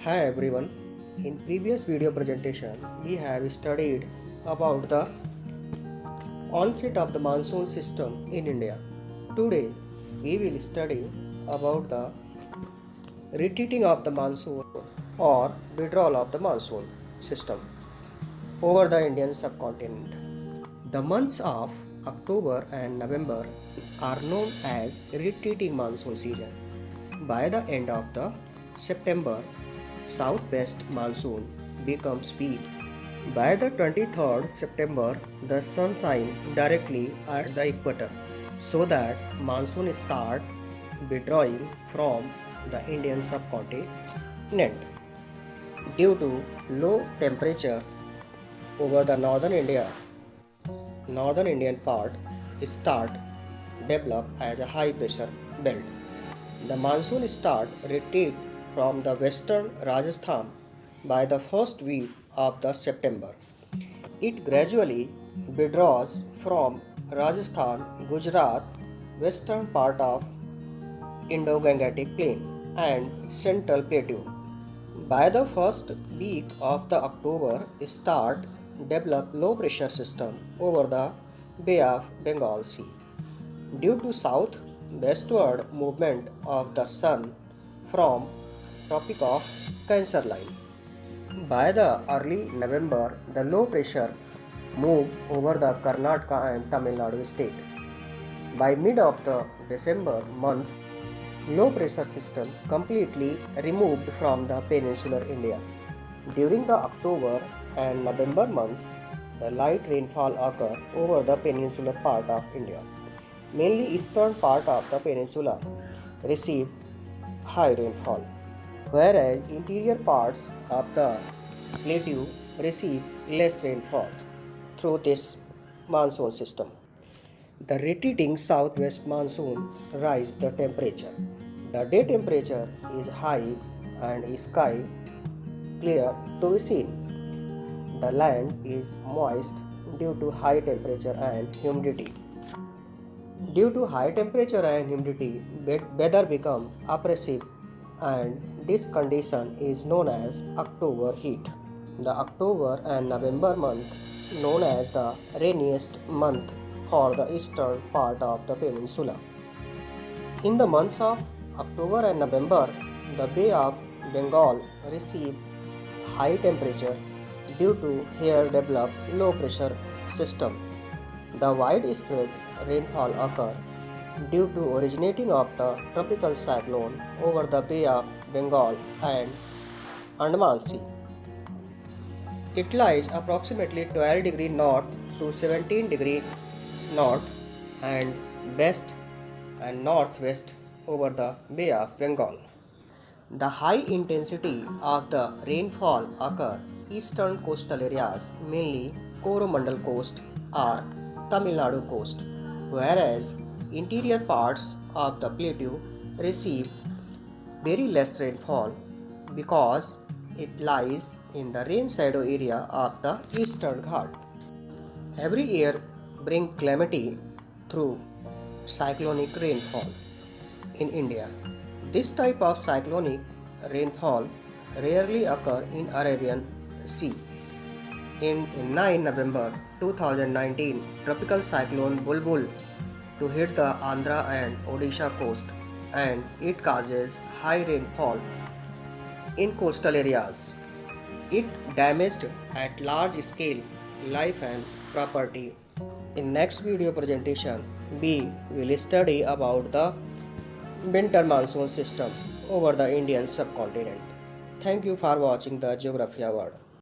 Hi everyone. In previous video presentation, we have studied about the onset of the monsoon system in India. Today, we will study about the retreating of the monsoon or withdrawal of the monsoon system over the Indian subcontinent. The months of October and November are known as retreating monsoon season. By the end of the September, southwest monsoon becomes weak. By the 23rd September, the sun shines directly at the equator, so that monsoon start withdrawing from the Indian subcontinent. Due to low temperature over the northern Indian part start develop as a high pressure belt. The monsoon start retreat from the western Rajasthan by the first week of the September. It gradually withdraws from Rajasthan, Gujarat, western part of Indo-Gangetic Plain and Central Plateau. By the first week of the October, start develop low pressure system over the Bay of Bengal Sea. Due to south westward movement of the sun from Tropic of Cancer line. By the early November, the low pressure moved over the Karnataka and Tamil Nadu state. By mid of the December months, low pressure system completely removed from the peninsular India. During the October and November months, the light rainfall occur over the peninsular part of India. Mainly eastern part of the peninsula receive high rainfall, whereas interior parts of the plateau receive less rainfall through this monsoon system. The retreating southwest monsoon rise the temperature. The day temperature is high and sky clear to be seen. The land is moist due to high temperature and humidity. Due to high temperature and humidity, weather become oppressive, and this condition is known as October heat. The October and November month known as the rainiest month for the eastern part of the peninsula. In the months of October and November, the Bay of Bengal receive high temperature due to here developed low pressure system. The widespread rainfall occur due to originating of the tropical cyclone over the Bay of Bengal and Andaman Sea. It lies approximately 12 degrees north to 17 degrees north and west and northwest over the Bay of Bengal. The high intensity of the rainfall occur eastern coastal areas, mainly Coromandel coast or Tamil Nadu coast, whereas interior parts of the plateau receive very less rainfall because it lies in the rain shadow area of the eastern Ghat. Every year brings calamity through cyclonic rainfall in India. This type of cyclonic rainfall rarely occur in Arabian Sea. In 9 November 2019, tropical cyclone Bulbul to hit the Andhra and Odisha coast, and it causes high rainfall in coastal areas. It damaged at large scale life and property. In next video presentation, we will study about the winter monsoon system over the Indian subcontinent. Thank you for watching the Geography Award.